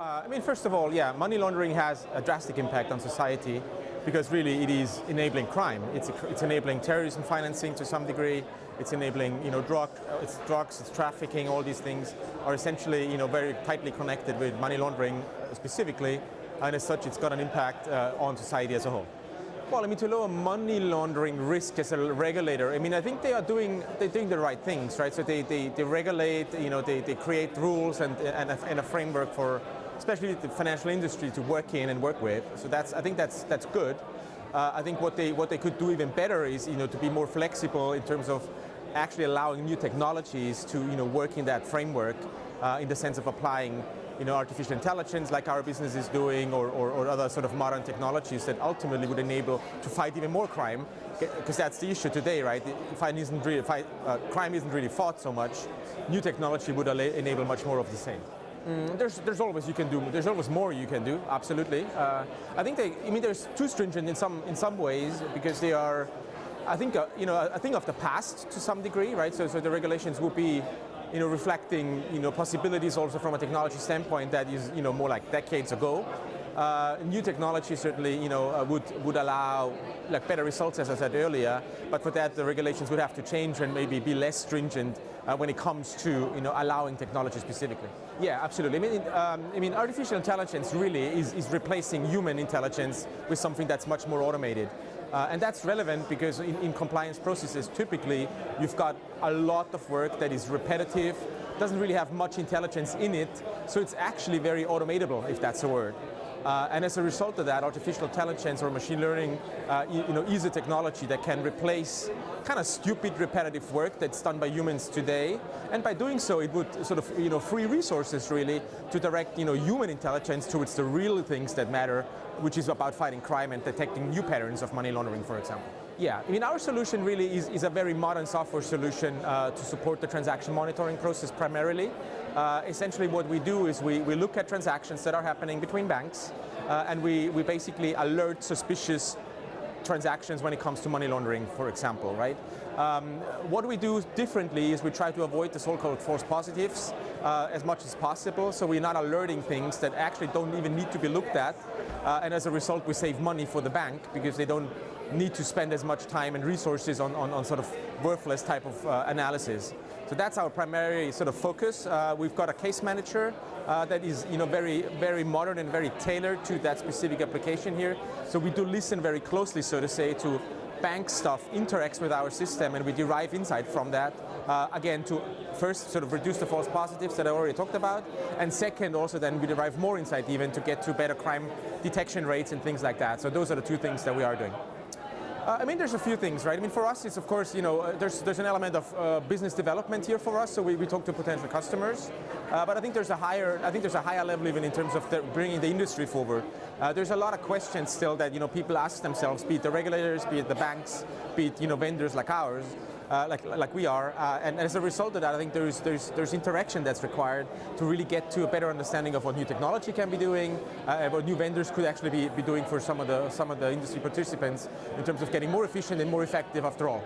I mean, first of all, yeah, money laundering has a drastic impact on society because really it is enabling crime. It's enabling terrorism financing to some degree. It's enabling, drugs, it's trafficking. All these things are essentially, very tightly connected with money laundering specifically, and as such, it's got an impact on society as a whole. Well, I mean, to lower money laundering risk as a regulator, I mean, I think they're doing the right things, right? So they regulate, they create rules and a framework for, especially the financial industry to work in and work with. So I think that's good. I think what they could do even better is, to be more flexible in terms of actually allowing new technologies to, work in that framework in the sense of applying, artificial intelligence like our business is doing, or other sort of modern technologies that ultimately would enable to fight even more crime, because that's the issue today, right? Crime isn't really fought so much. New technology would enable much more of the same. There's always more you can do. Absolutely. I think there's too stringent in some ways because they are, I think of the past to some degree, right? So the regulations would be, reflecting, possibilities also from a technology standpoint that is, more like decades ago. New technology certainly, would allow better results, as I said earlier. But for that, the regulations would have to change and maybe be less stringent when it comes to, allowing technology specifically. Yeah, absolutely. I mean, artificial intelligence really is replacing human intelligence with something that's much more automated. And that's relevant because in compliance processes, typically, you've got a lot of work that is repetitive, doesn't really have much intelligence in it, so it's actually very automatable, if that's a word. And as a result of that, artificial intelligence or machine learning, is a technology that can replace kind of stupid, repetitive work that's done by humans today. And by doing so, it would sort of, free resources really to direct, human intelligence towards the real things that matter, which is about fighting crime and detecting new patterns of money laundering, for example. Yeah, I mean, our solution really is a very modern software solution to support the transaction monitoring process primarily. Essentially what we do is we look at transactions that are happening between banks and we basically alert suspicious transactions when it comes to money laundering, for example, right? What we do differently is we try to avoid the so-called false positives as much as possible, so we're not alerting things that actually don't even need to be looked at, and as a result we save money for the bank because they don't need to spend as much time and resources on sort of worthless type of analysis. So that's our primary sort of focus. We've got a case manager that is very, very modern and very tailored to that specific application here. So we do listen very closely, so to say, to bank stuff interacts with our system, and we derive insight from that, again, to first sort of reduce the false positives that I already talked about, and second, also then we derive more insight even to get to better crime detection rates and things like that. So those are the two things that we are doing. I mean, there's a few things, right? I mean, for us, it's of course, there's an element of business development here for us. So we talk to potential customers, but I think there's a higher level even in terms of bringing the industry forward. There's a lot of questions still that people ask themselves, be it the regulators, be it the banks, be it vendors like ours. Like we are, and as a result of that, I think there's interaction that's required to really get to a better understanding of what new technology can be doing, what new vendors could actually be doing for some of the industry participants in terms of getting more efficient and more effective after all.